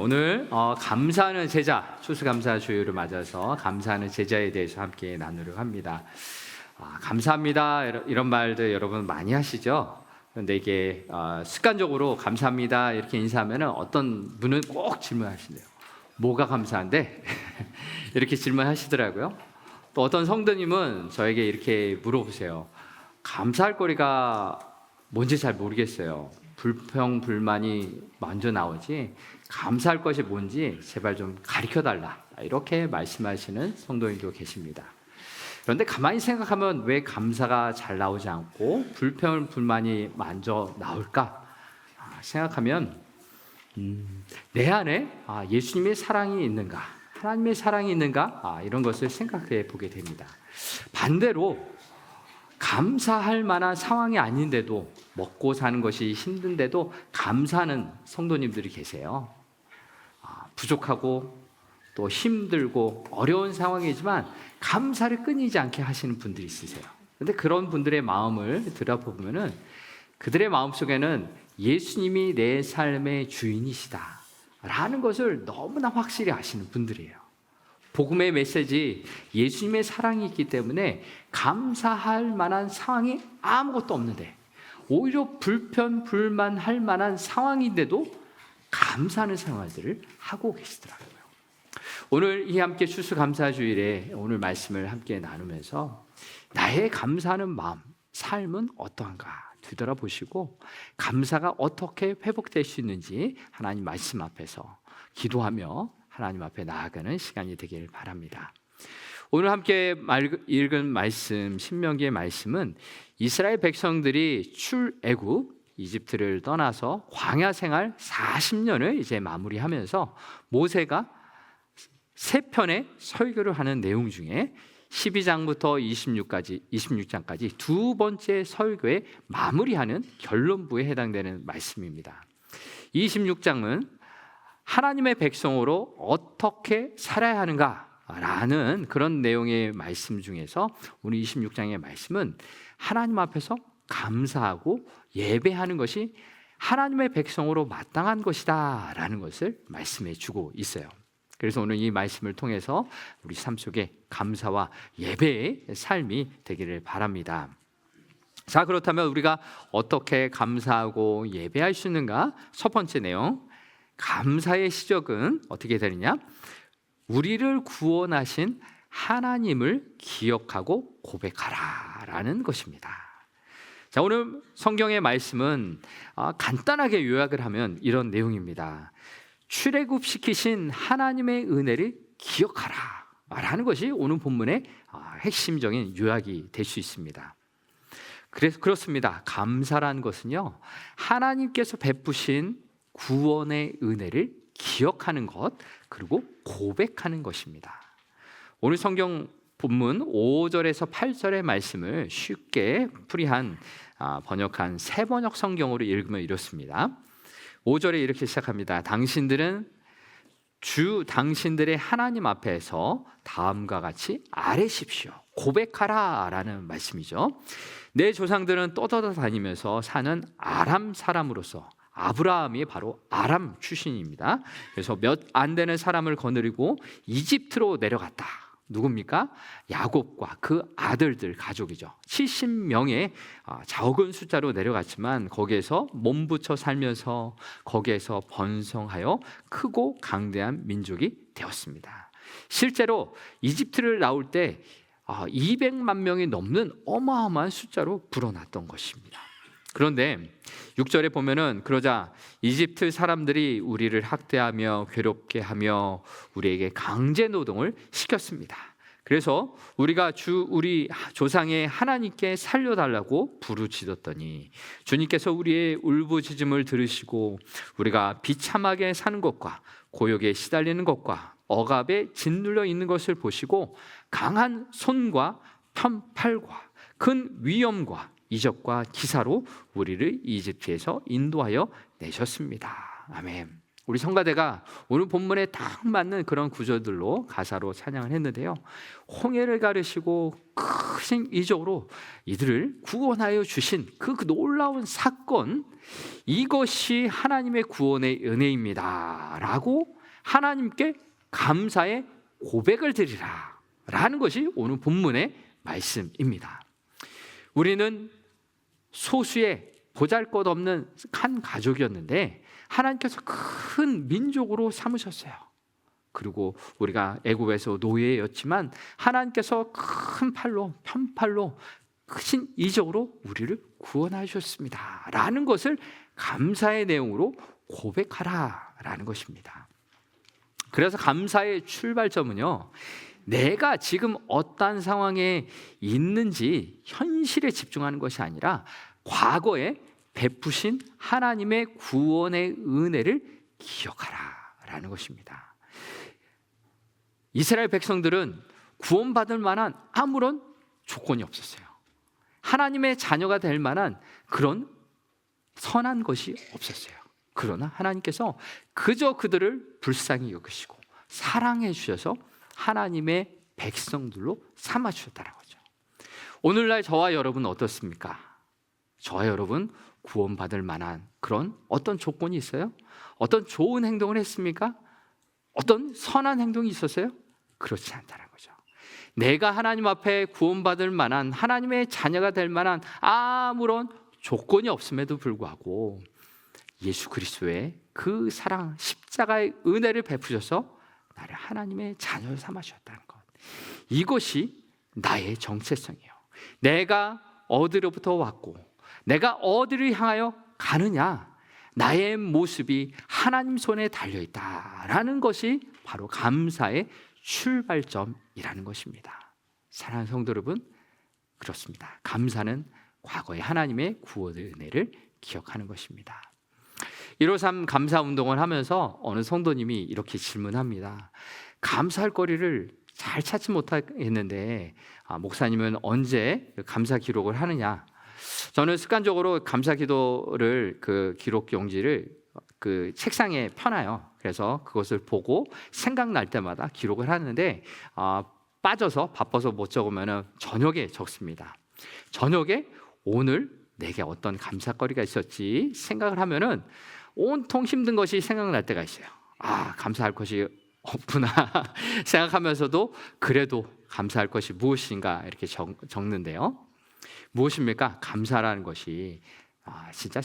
오늘 감사하는 제자, 추수감사주일을 맞아서 감사하는 제자에 대해서 함께 나누려고 합니다. 감사합니다 이런 말들 여러분 많이 하시죠? 그런데 이게 습관적으로 감사합니다 이렇게 인사하면 어떤 분은 꼭 질문하신대요. 뭐가 감사한데? 이렇게 질문하시더라고요. 또 어떤 성도님은 저에게 이렇게 물어보세요. 감사할 거리가 뭔지 잘 모르겠어요. 불평, 불만이 먼저 나오지 감사할 것이 뭔지 제발 좀 가르쳐달라, 이렇게 말씀하시는 성도님도 계십니다. 그런데 가만히 생각하면 왜 감사가 잘 나오지 않고 불평, 불만이 먼저 나올까 생각하면 내 안에 예수님의 사랑이 있는가, 하나님의 사랑이 있는가, 이런 것을 생각해 보게 됩니다. 반대로 감사할 만한 상황이 아닌데도, 먹고 사는 것이 힘든데도 감사하는 성도님들이 계세요. 부족하고 또 힘들고 어려운 상황이지만 감사를 끊이지 않게 하시는 분들이 있으세요. 그런데 그런 분들의 마음을 들여다보면 그들의 마음속에는 예수님이 내 삶의 주인이시다 라는 것을 너무나 확실히 아시는 분들이에요. 복음의 메시지, 예수님의 사랑이 있기 때문에 감사할 만한 상황이 아무것도 없는데, 오히려 불편, 불만할 만한 상황인데도 감사하는 생활들을 하고 계시더라고요. 오늘 이 함께 추수감사주일에 오늘 말씀을 함께 나누면서 나의 감사하는 마음, 삶은 어떠한가 뒤돌아보시고 감사가 어떻게 회복될 수 있는지 하나님 말씀 앞에서 기도하며 하나님 앞에 나아가는 시간이 되길 바랍니다. 오늘 함께 읽은 말씀, 신명기의 말씀은 이스라엘 백성들이 출애굽 이집트를 떠나서 광야 생활 40년을 이제 마무리하면서 모세가 세 편의 설교를 하는 내용 중에 12장부터 26장까지 두 번째 설교의 마무리하는 결론부에 해당되는 말씀입니다. 26장은 하나님의 백성으로 어떻게 살아야 하는가라는 그런 내용의 말씀 중에서 오늘 26장의 말씀은 하나님 앞에서 감사하고 예배하는 것이 하나님의 백성으로 마땅한 것이다 라는 것을 말씀해 주고 있어요. 그래서 오늘 이 말씀을 통해서 우리 삶 속에 감사와 예배의 삶이 되기를 바랍니다. 자, 그렇다면 우리가 어떻게 감사하고 예배할 수 있는가? 첫 번째 내용, 감사의 시작은 어떻게 되느냐? 우리를 구원하신 하나님을 기억하고 고백하라 라는 것입니다. 자, 오늘 성경의 말씀은 간단하게 요약을 하면 이런 내용입니다. 출애굽시키신 하나님의 은혜를 기억하라 라는 것이 오늘 본문의 핵심적인 요약이 될 수 있습니다. 그래서 그렇습니다. 감사라는 것은요, 하나님께서 베푸신 구원의 은혜를 기억하는 것, 그리고 고백하는 것입니다. 오늘 성경 본문 5절에서 8절의 말씀을 쉽게 번역한 새번역 성경으로 읽으면 이렇습니다. 5절에 이렇게 시작합니다. 당신들은 주 당신들의 하나님 앞에서 다음과 같이 아뢰십시오. 고백하라 라는 말씀이죠. 내 조상들은 떠돌아다니면서 사는 아람 사람으로서, 아브라함이 바로 아람 출신입니다. 그래서 몇 안 되는 사람을 거느리고 이집트로 내려갔다. 누굽니까? 야곱과 그 아들들 가족이죠. 70명의 적은 숫자로 내려갔지만 거기에서 몸부쳐 살면서 거기에서 번성하여 크고 강대한 민족이 되었습니다. 실제로 이집트를 나올 때 200만 명이 넘는 어마어마한 숫자로 불어났던 것입니다. 그런데 6절에 보면은 그러자 이집트 사람들이 우리를 학대하며 괴롭게 하며 우리에게 강제 노동을 시켰습니다. 그래서 우리가 우리 조상의 하나님께 살려달라고 부르짖었더니 주님께서 우리의 울부짖음을 들으시고 우리가 비참하게 사는 것과 고역에 시달리는 것과 억압에 짓눌려 있는 것을 보시고 강한 손과 편팔과 큰 위엄과 이적과 기사로 우리를 이집트에서 인도하여 내셨습니다. 아멘. 우리 성가대가 오늘 본문에 딱 맞는 그런 구절들로 가사로 찬양을 했는데요. 홍해를 가르시고 크신 이적으로 이들을 구원하여 주신 그 놀라운 사건, 이것이 하나님의 구원의 은혜입니다 라고 하나님께 감사의 고백을 드리라 라는 것이 오늘 본문의 말씀입니다. 우리는 소수의 보잘것없는 한 가족이었는데 하나님께서 큰 민족으로 삼으셨어요. 그리고 우리가 애굽에서 노예였지만 하나님께서 큰 팔로, 편팔로, 크신 이적으로 우리를 구원하셨습니다 라는 것을 감사의 내용으로 고백하라라는 것입니다. 그래서 감사의 출발점은요, 내가 지금 어떤 상황에 있는지 현실에 집중하는 것이 아니라 과거에 베푸신 하나님의 구원의 은혜를 기억하라라는 것입니다. 이스라엘 백성들은 구원받을 만한 아무런 조건이 없었어요. 하나님의 자녀가 될 만한 그런 선한 것이 없었어요. 그러나 하나님께서 그저 그들을 불쌍히 여기시고 사랑해 주셔서 하나님의 백성들로 삼아 주셨다는 거죠. 오늘날 저와 여러분 어떻습니까? 저와 여러분 구원받을 만한 그런 어떤 조건이 있어요? 어떤 좋은 행동을 했습니까? 어떤 선한 행동이 있었어요? 그렇지 않다는 거죠. 내가 하나님 앞에 구원받을 만한, 하나님의 자녀가 될 만한 아무런 조건이 없음에도 불구하고 예수 그리스도의 그 사랑, 십자가의 은혜를 베푸셔서 나를 하나님의 자녀로 삼아 주셨다는 것, 이것이 나의 정체성이에요. 내가 어디로부터 왔고 내가 어디를 향하여 가느냐, 나의 모습이 하나님 손에 달려있다라는 것이 바로 감사의 출발점이라는 것입니다. 사랑하는 성도 여러분, 그렇습니다. 감사는 과거의 하나님의 구원의 은혜를 기억하는 것입니다. 153 감사 운동을 하면서 어느 성도님이 이렇게 질문합니다. 감사할 거리를 잘 찾지 못했는데 목사님은 언제 감사 기록을 하느냐? 저는 습관적으로 감사 기도를 그 기록 용지를 그 책상에 펴놔요. 그래서 그것을 보고 생각날 때마다 기록을 하는데 빠져서 바빠서 못 적으면 저녁에 적습니다. 저녁에 오늘 내게 어떤 감사거리가 있었지 생각을 하면은 온통 힘든 것이 생각날 때가 있어요. 감사할 것이 없구나 생각하면서도 그래도 감사할 것이 무엇인가 이렇게 적는데요. 무엇입니까? 감사라는 것이 진짜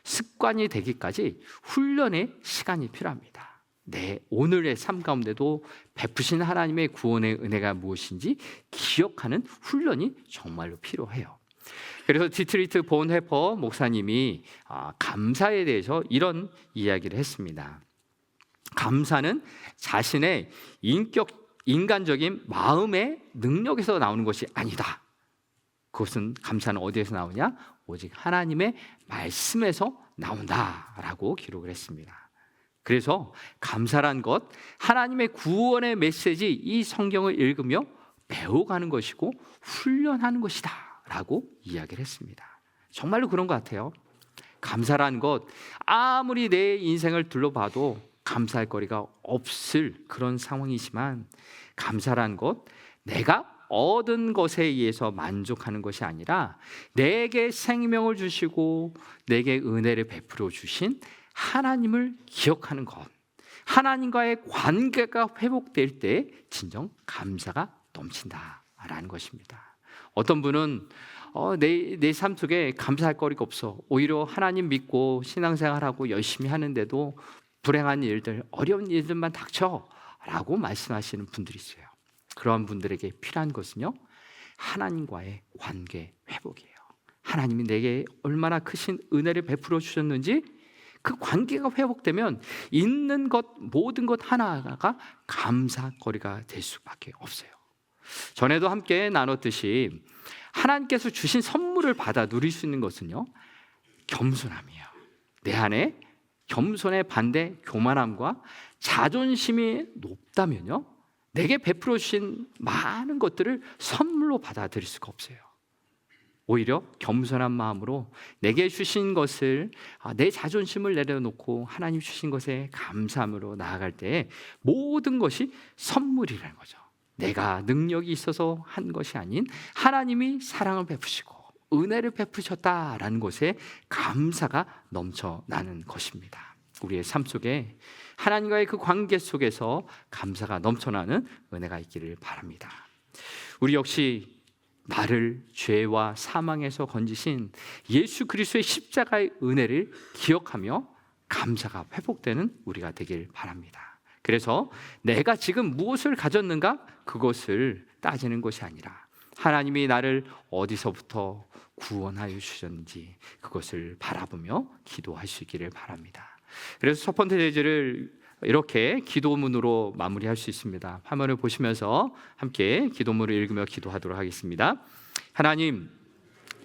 습관이 되기까지 훈련의 시간이 필요합니다. 내 오늘의 삶 가운데도 베푸신 하나님의 구원의 은혜가 무엇인지 기억하는 훈련이 정말로 필요해요. 그래서 디트리트 본헤퍼 목사님이 감사에 대해서 이런 이야기를 했습니다. 감사는 자신의 인간적인 마음의 능력에서 나오는 것이 아니다. 그것은 감사는 어디에서 나오냐? 오직 하나님의 말씀에서 나온다라고 기록을 했습니다. 그래서 감사란 것, 하나님의 구원의 메시지, 이 성경을 읽으며 배워가는 것이고 훈련하는 것이다 라고 이야기를 했습니다. 정말로 그런 것 같아요. 감사란 것, 아무리 내 인생을 둘러봐도 감사할 거리가 없을 그런 상황이지만, 감사란 것, 내가 얻은 것에 의해서 만족하는 것이 아니라 내게 생명을 주시고 내게 은혜를 베풀어 주신 하나님을 기억하는 것, 하나님과의 관계가 회복될 때 진정 감사가 넘친다라는 것입니다. 어떤 분은 내 삶 속에 감사할 거리가 없어, 오히려 하나님 믿고 신앙생활하고 열심히 하는데도 불행한 일들, 어려운 일들만 닥쳐 라고 말씀하시는 분들이 있어요. 그런 분들에게 필요한 것은요, 하나님과의 관계 회복이에요. 하나님이 내게 얼마나 크신 은혜를 베풀어 주셨는지 그 관계가 회복되면 있는 것, 모든 것 하나하나가 감사거리가 될 수밖에 없어요. 전에도 함께 나눴듯이 하나님께서 주신 선물을 받아 누릴 수 있는 것은요, 겸손함이에요. 내 안에 겸손의 반대 교만함과 자존심이 높다면요, 내게 베풀어 주신 많은 것들을 선물로 받아들일 수가 없어요. 오히려 겸손한 마음으로 내게 주신 것을 내 자존심을 내려놓고 하나님 주신 것에 감사함으로 나아갈 때 모든 것이 선물이라는 거죠. 내가 능력이 있어서 한 것이 아닌 하나님이 사랑을 베푸시고 은혜를 베푸셨다라는 것에 감사가 넘쳐나는 것입니다. 우리의 삶 속에 하나님과의 그 관계 속에서 감사가 넘쳐나는 은혜가 있기를 바랍니다. 우리 역시 나를 죄와 사망에서 건지신 예수 그리스도의 십자가의 은혜를 기억하며 감사가 회복되는 우리가 되길 바랍니다. 그래서 내가 지금 무엇을 가졌는가 그것을 따지는 것이 아니라 하나님이 나를 어디서부터 구원하여 주셨는지 그것을 바라보며 기도할 수 있기를 바랍니다. 그래서 첫 번째 제지를 이렇게 기도문으로 마무리할 수 있습니다. 화면을 보시면서 함께 기도문을 읽으며 기도하도록 하겠습니다. 하나님,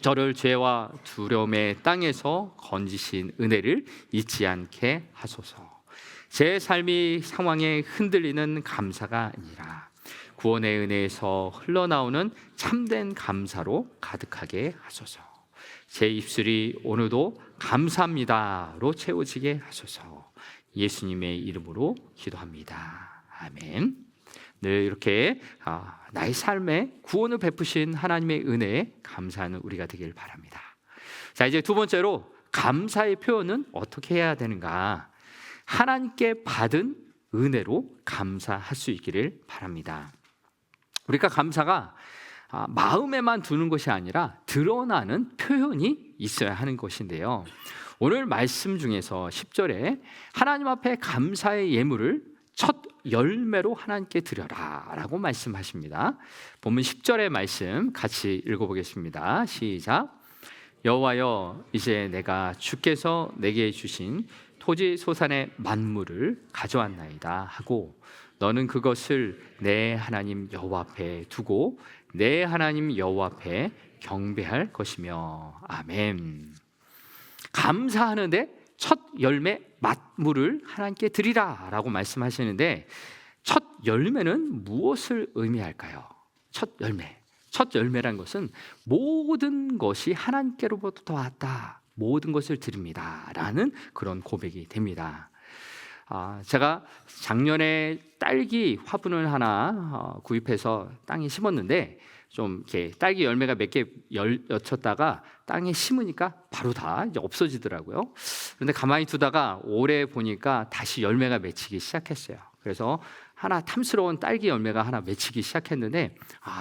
저를 죄와 두려움의 땅에서 건지신 은혜를 잊지 않게 하소서. 제 삶이 상황에 흔들리는 감사가 아니라 구원의 은혜에서 흘러나오는 참된 감사로 가득하게 하소서. 제 입술이 오늘도 감사합니다로 채워지게 하소서. 예수님의 이름으로 기도합니다. 아멘. 늘 이렇게 나의 삶에 구원을 베푸신 하나님의 은혜에 감사하는 우리가 되길 바랍니다. 자, 이제 두 번째로 감사의 표현은 어떻게 해야 되는가? 하나님께 받은 은혜로 감사할 수 있기를 바랍니다. 우리가 감사가 마음에만 두는 것이 아니라 드러나는 표현이 있어야 하는 것인데요. 오늘 말씀 중에서 10절에 하나님 앞에 감사의 예물을 첫 열매로 하나님께 드려라 라고 말씀하십니다. 본문 10절의 말씀 같이 읽어보겠습니다. 시작. 여호와여, 이제 내가 주께서 내게 주신 토지 소산의 만물을 가져왔나이다 하고 너는 그것을 내 하나님 여호와 앞에 두고 내 하나님 여호와 앞에 경배할 것이며. 아멘. 감사하는데 첫 열매 만물을 하나님께 드리라 라고 말씀하시는데 첫 열매는 무엇을 의미할까요? 첫 열매란 것은 모든 것이 하나님께로부터 왔다, 모든 것을 드립니다 라는 그런 고백이 됩니다. 제가 작년에 딸기 화분을 하나 구입해서 땅에 심었는데 좀 이렇게 딸기 열매가 몇 개 엿혔다가 땅에 심으니까 바로 다 이제 없어지더라고요. 그런데 가만히 두다가 올해 보니까 다시 열매가 맺히기 시작했어요. 그래서 하나 탐스러운 딸기 열매가 하나 맺히기 시작했는데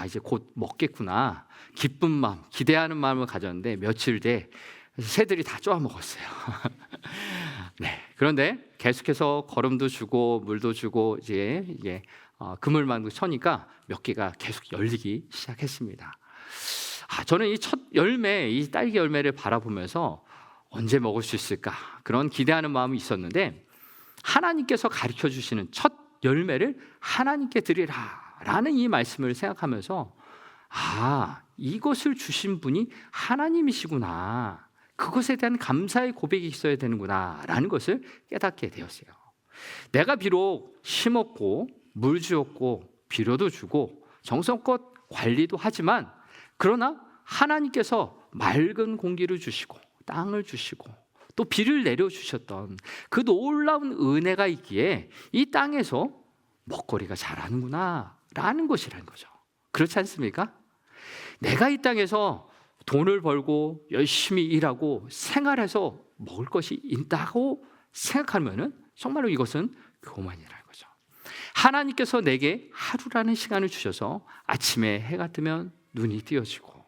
이제 곧 먹겠구나 기쁜 마음, 기대하는 마음을 가졌는데 며칠 뒤에 새들이 다 쪼아 먹었어요. 네, 그런데 계속해서 거름도 주고 물도 주고 이게 그물망도 쳐니까 몇 개가 계속 열리기 시작했습니다. 저는 이 첫 열매, 이 딸기 열매를 바라보면서 언제 먹을 수 있을까 그런 기대하는 마음이 있었는데 하나님께서 가르쳐 주시는 첫 열매를 하나님께 드리라 라는 이 말씀을 생각하면서 이것을 주신 분이 하나님이시구나, 그것에 대한 감사의 고백이 있어야 되는구나 라는 것을 깨닫게 되었어요. 내가 비록 심었고 물 주었고 비료도 주고 정성껏 관리도 하지만 그러나 하나님께서 맑은 공기를 주시고 땅을 주시고 또 비를 내려주셨던 그 놀라운 은혜가 있기에 이 땅에서 먹거리가 자라는구나 라는 것이라는 거죠. 그렇지 않습니까? 내가 이 땅에서 돈을 벌고 열심히 일하고 생활해서 먹을 것이 있다고 생각하면 정말로 이것은 교만이라는 거죠. 하나님께서 내게 하루라는 시간을 주셔서 아침에 해가 뜨면 눈이 띄어지고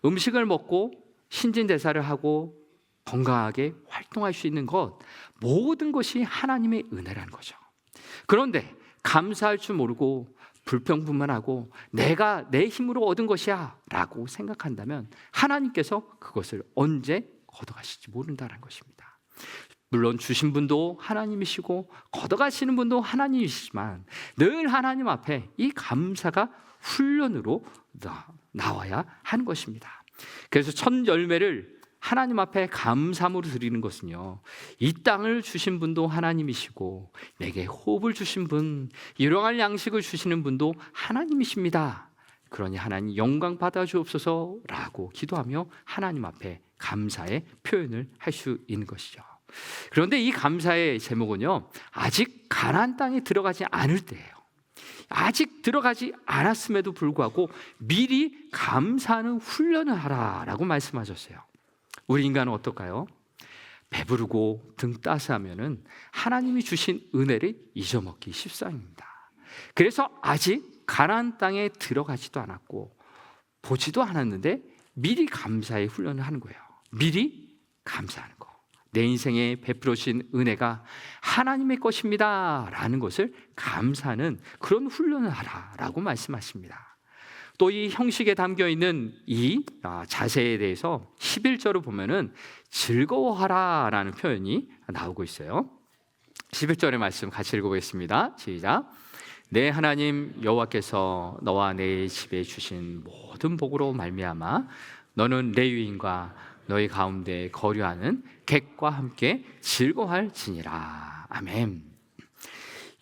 음식을 먹고 신진대사를 하고 건강하게 활동할 수 있는 것, 모든 것이 하나님의 은혜라는 거죠. 그런데 감사할 줄 모르고 불평불만하고 내가 내 힘으로 얻은 것이야 라고 생각한다면 하나님께서 그것을 언제 걷어가실지 모른다는 것입니다. 물론 주신 분도 하나님이시고 걷어가시는 분도 하나님이시지만 늘 하나님 앞에 이 감사가 훈련으로 나와야 하는 것입니다. 그래서 첫 열매를 하나님 앞에 감사함으로 드리는 것은요, 이 땅을 주신 분도 하나님이시고 내게 호흡을 주신 분, 일용할 양식을 주시는 분도 하나님이십니다. 그러니 하나님 영광 받아 주옵소서라고 기도하며 하나님 앞에 감사의 표현을 할 수 있는 것이죠. 그런데 이 감사의 제목은요, 아직 가나안 땅에 들어가지 않을 때예요. 아직 들어가지 않았음에도 불구하고 미리 감사하는 훈련을 하라라고 말씀하셨어요. 우리 인간은 어떨까요? 배부르고 등 따스하면은 하나님이 주신 은혜를 잊어먹기 십상입니다. 그래서 아직 가나안 땅에 들어가지도 않았고 보지도 않았는데 미리 감사의 훈련을 하는 거예요. 미리 감사하는 거. 내 인생에 베풀어주신 은혜가 하나님의 것입니다 라는 것을 감사하는 그런 훈련을 하라라고 말씀하십니다. 또 이 형식에 담겨있는 이 자세에 대해서 11절을 보면은 즐거워하라 라는 표현이 나오고 있어요. 11절의 말씀 같이 읽어보겠습니다. 시작. 내 하나님 여호와께서 너와 내 집에 주신 모든 복으로 말미암아 너는 레위인과 너희 가운데 거류하는 객과 함께 즐거워할지니라. 아멘.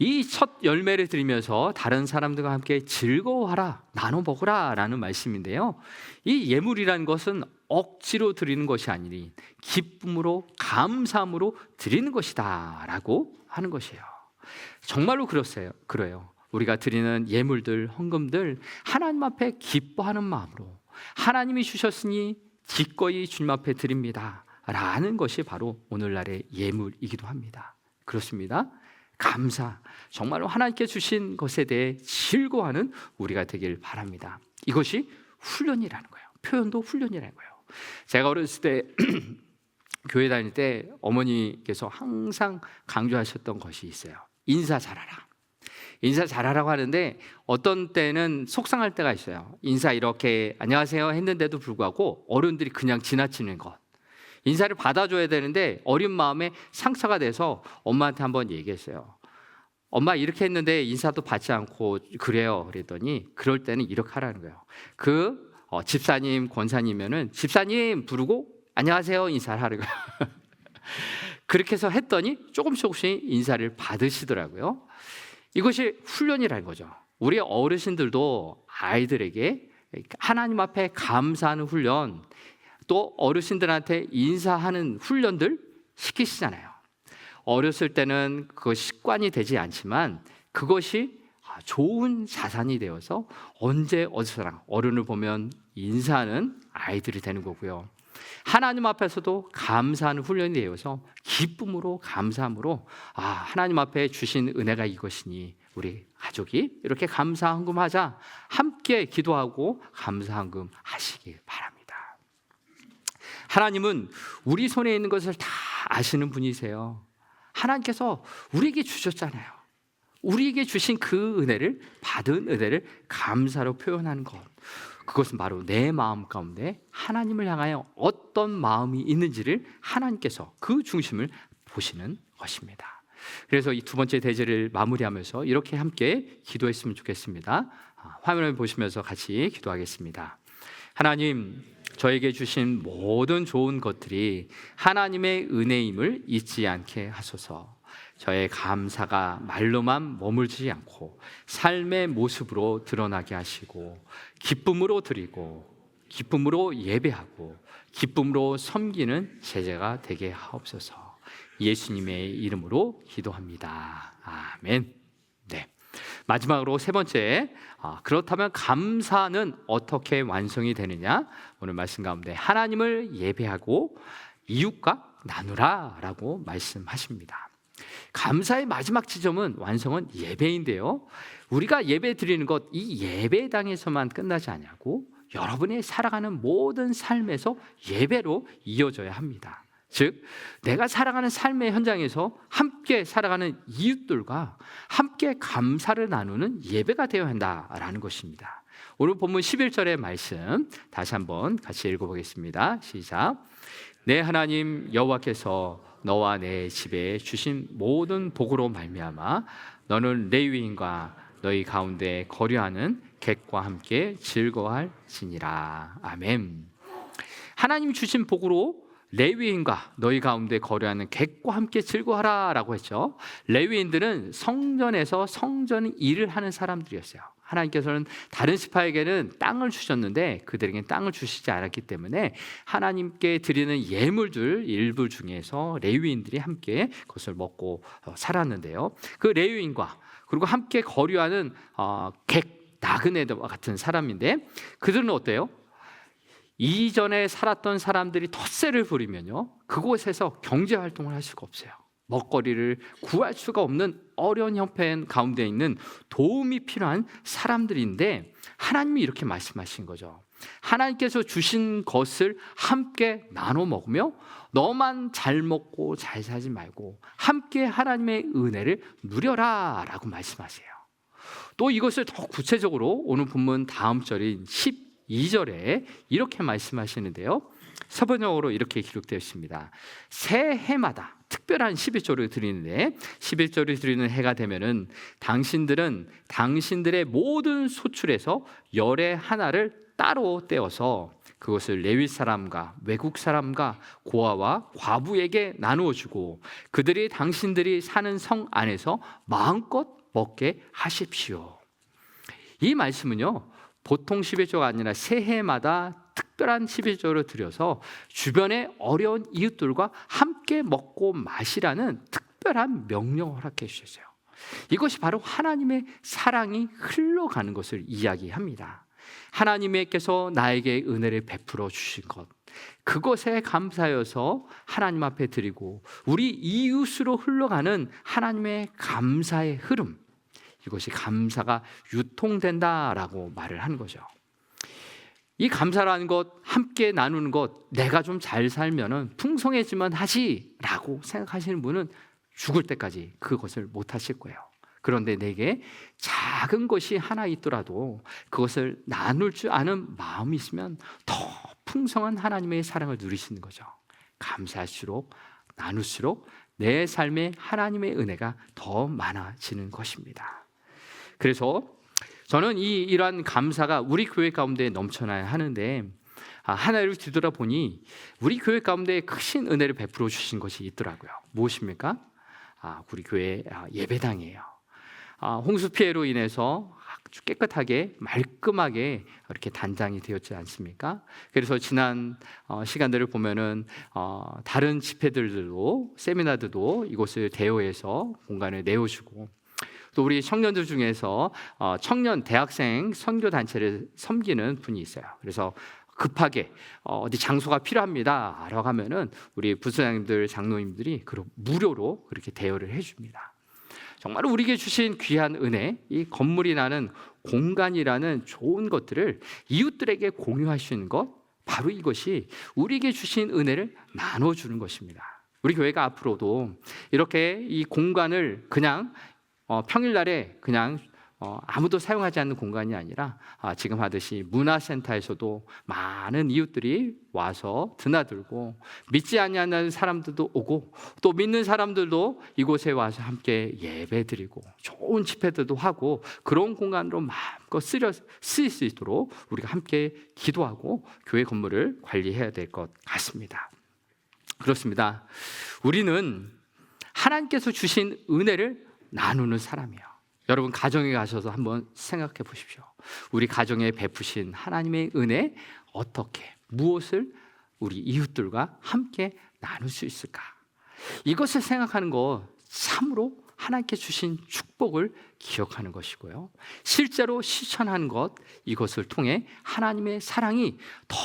이 첫 열매를 드리면서 다른 사람들과 함께 즐거워하라, 나눠 먹으라 라는 말씀인데요, 이 예물이라는 것은 억지로 드리는 것이 아니니 기쁨으로 감사함으로 드리는 것이다 라고 하는 것이에요. 정말로 그래요. 우리가 드리는 예물들, 헌금들 하나님 앞에 기뻐하는 마음으로 하나님이 주셨으니 기꺼이 주님 앞에 드립니다 라는 것이 바로 오늘날의 예물이기도 합니다. 그렇습니다. 감사, 정말로 하나님께 주신 것에 대해 즐거워하는 우리가 되길 바랍니다. 이것이 훈련이라는 거예요. 표현도 훈련이라는 거예요. 제가 어렸을 때 교회 다닐 때 어머니께서 항상 강조하셨던 것이 있어요. 인사 잘하라. 인사 잘하라고 하는데 어떤 때는 속상할 때가 있어요. 인사 이렇게 안녕하세요 했는데도 불구하고 어른들이 그냥 지나치는 것. 인사를 받아줘야 되는데 어린 마음에 상처가 돼서 엄마한테 한번 얘기했어요. 엄마 이렇게 했는데 인사도 받지 않고 그래요. 그랬더니 그럴 때는 이렇게 하라는 거예요. 집사님, 권사님이면은 집사님 부르고 안녕하세요 인사를 하는 거예요. 그렇게 해서 했더니 조금씩 인사를 받으시더라고요. 이것이 훈련이라는 거죠. 우리 어르신들도 아이들에게 하나님 앞에 감사하는 훈련, 또 어르신들한테 인사하는 훈련들 시키시잖아요. 어렸을 때는 그 습관이 되지 않지만 그것이 좋은 자산이 되어서 언제 어디서나 어른을 보면 인사하는 아이들이 되는 거고요. 하나님 앞에서도 감사하는 훈련이 되어서 기쁨으로 감사함으로 하나님 앞에 주신 은혜가 이것이니 우리 가족이 이렇게 감사 헌금하자, 함께 기도하고 감사 헌금 하시길 바랍니다. 하나님은 우리 손에 있는 것을 다 아시는 분이세요. 하나님께서 우리에게 주셨잖아요. 우리에게 주신 그 은혜를, 받은 은혜를 감사로 표현하는 것, 그것은 바로 내 마음 가운데 하나님을 향하여 어떤 마음이 있는지를 하나님께서 그 중심을 보시는 것입니다. 그래서 이 두 번째 대제를 마무리하면서 이렇게 함께 기도했으면 좋겠습니다. 화면을 보시면서 같이 기도하겠습니다. 하나님, 저에게 주신 모든 좋은 것들이 하나님의 은혜임을 잊지 않게 하소서. 저의 감사가 말로만 머물지 않고 삶의 모습으로 드러나게 하시고 기쁨으로 드리고 기쁨으로 예배하고 기쁨으로 섬기는 제자가 되게 하옵소서. 예수님의 이름으로 기도합니다. 아멘. 네. 마지막으로 세 번째, 그렇다면 감사는 어떻게 완성이 되느냐? 오늘 말씀 가운데 하나님을 예배하고 이웃과 나누라 라고 말씀하십니다. 감사의 마지막 지점은, 완성은 예배인데요, 우리가 예배 드리는 것, 이 예배당에서만 끝나지 않냐고 여러분이 살아가는 모든 삶에서 예배로 이어져야 합니다. 즉, 내가 살아가는 삶의 현장에서 함께 살아가는 이웃들과 함께 감사를 나누는 예배가 되어야 한다라는 것입니다. 오늘 본문 11절의 말씀 다시 한번 같이 읽어보겠습니다. 시작. 내 하나님 여호와께서 너와 내 집에 주신 모든 복으로 말미암아 너는 레위인과 너희 가운데 거류하는 객과 함께 즐거워할지니라. 아멘. 하나님 주신 복으로 레위인과 너희 가운데 거류하는 객과 함께 즐거워하라 라고 했죠. 레위인들은 성전에서 성전 일을 하는 사람들이었어요. 하나님께서는 다른 지파에게는 땅을 주셨는데 그들에게는 땅을 주시지 않았기 때문에 하나님께 드리는 예물들 일부 중에서 레위인들이 함께 그것을 먹고 살았는데요. 그 레위인과 그리고 함께 거류하는 객, 나그네와 같은 사람인데 그들은 어때요? 이전에 살았던 사람들이 텃세를 부리면요, 그곳에서 경제 활동을 할 수가 없어요. 먹거리를 구할 수가 없는 어려운 형편 가운데 있는 도움이 필요한 사람들인데 하나님이 이렇게 말씀하신 거죠. 하나님께서 주신 것을 함께 나눠 먹으며 너만 잘 먹고 잘 살지 말고 함께 하나님의 은혜를 누려라 라고 말씀하세요. 또 이것을 더 구체적으로 오늘 본문 다음 절인 12절에 이렇게 말씀하시는데요, 서번역으로 이렇게 기록되어 있습니다. 새 해마다 특별한 11조를 드리는데 11조를 드리는 해가 되면은 당신들은 당신들의 모든 소출에서 열의 하나를 따로 떼어서 그것을 레위 사람과 외국 사람과 고아와 과부에게 나누어 주고 그들이 당신들이 사는 성 안에서 마음껏 먹게 하십시오. 이 말씀은요, 보통 11조가 아니라 새해마다 특별한 11조를 드려서 주변의 어려운 이웃들과 함께 먹고 마시라는 특별한 명령을 허락해 주셨어요. 이것이 바로 하나님의 사랑이 흘러가는 것을 이야기합니다. 하나님께서 나에게 은혜를 베풀어 주신 것, 그것에 감사여서 하나님 앞에 드리고 우리 이웃으로 흘러가는 하나님의 감사의 흐름, 이것이 감사가 유통된다라고 말을 하는 거죠. 이 감사라는 것, 함께 나누는 것, 내가 좀 잘 살면은 풍성해지면 하지라고 생각하시는 분은 죽을 때까지 그것을 못 하실 거예요. 그런데 내게 작은 것이 하나 있더라도 그것을 나눌 줄 아는 마음이 있으면 더 풍성한 하나님의 사랑을 누리시는 거죠. 감사할수록, 나눌수록 내 삶에 하나님의 은혜가 더 많아지는 것입니다. 그래서 저는 이러한 감사가 우리 교회 가운데 넘쳐나야 하는데 하나를 뒤돌아보니 우리 교회 가운데 크신 은혜를 베풀어 주신 것이 있더라고요. 무엇입니까? 우리 교회 예배당이에요. 홍수 피해로 인해서 아주 깨끗하게 말끔하게 이렇게 단장이 되었지 않습니까? 그래서 지난 시간들을 보면은 다른 집회들도 세미나들도 이곳을 대여해서 공간을 내어주고 또 우리 청년들 중에서 청년 대학생 선교 단체를 섬기는 분이 있어요. 그래서 급하게 어디 장소가 필요합니다 라고 하면은 우리 부서장님들, 장로님들이 무료로 그렇게 대여를 해줍니다. 정말 우리에게 주신 귀한 은혜, 이 건물이 나는 공간이라는 좋은 것들을 이웃들에게 공유할 수 있는 것, 바로 이것이 우리에게 주신 은혜를 나눠주는 것입니다. 우리 교회가 앞으로도 이렇게 이 공간을 그냥 평일날에 그냥 아무도 사용하지 않는 공간이 아니라 지금 하듯이 문화센터에서도 많은 이웃들이 와서 드나들고 믿지 아니하는 사람들도 오고 또 믿는 사람들도 이곳에 와서 함께 예배드리고 좋은 집회들도 하고 그런 공간으로 마음껏 쓰일 수 있도록 우리가 함께 기도하고 교회 건물을 관리해야 될 것 같습니다. 그렇습니다. 우리는 하나님께서 주신 은혜를 나누는 사람이에요. 여러분 가정에 가셔서 한번 생각해 보십시오. 우리 가정에 베푸신 하나님의 은혜, 어떻게 무엇을 우리 이웃들과 함께 나눌 수 있을까? 이것을 생각하는 것 참으로 하나님께 주신 축복을 기억하는 것이고요, 실제로 실천하는 것, 이것을 통해 하나님의 사랑이 더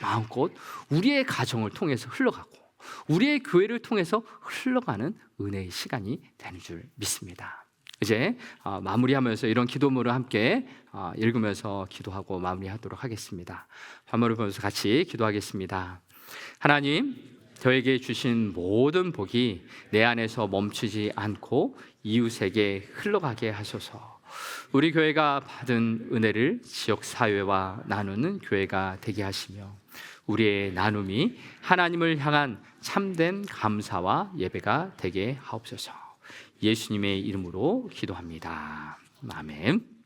마음껏 우리의 가정을 통해서 흘러가고 우리의 교회를 통해서 흘러가는 은혜의 시간이 되는 줄 믿습니다. 이제 마무리하면서 이런 기도문을 함께 읽으면서 기도하고 마무리하도록 하겠습니다. 반모를 보면서 같이 기도하겠습니다. 하나님, 저에게 주신 모든 복이 내 안에서 멈추지 않고 이웃에게 흘러가게 하소서. 우리 교회가 받은 은혜를 지역 사회와 나누는 교회가 되게 하시며 우리의 나눔이 하나님을 향한 참된 감사와 예배가 되게 하옵소서. 예수님의 이름으로 기도합니다. 아멘.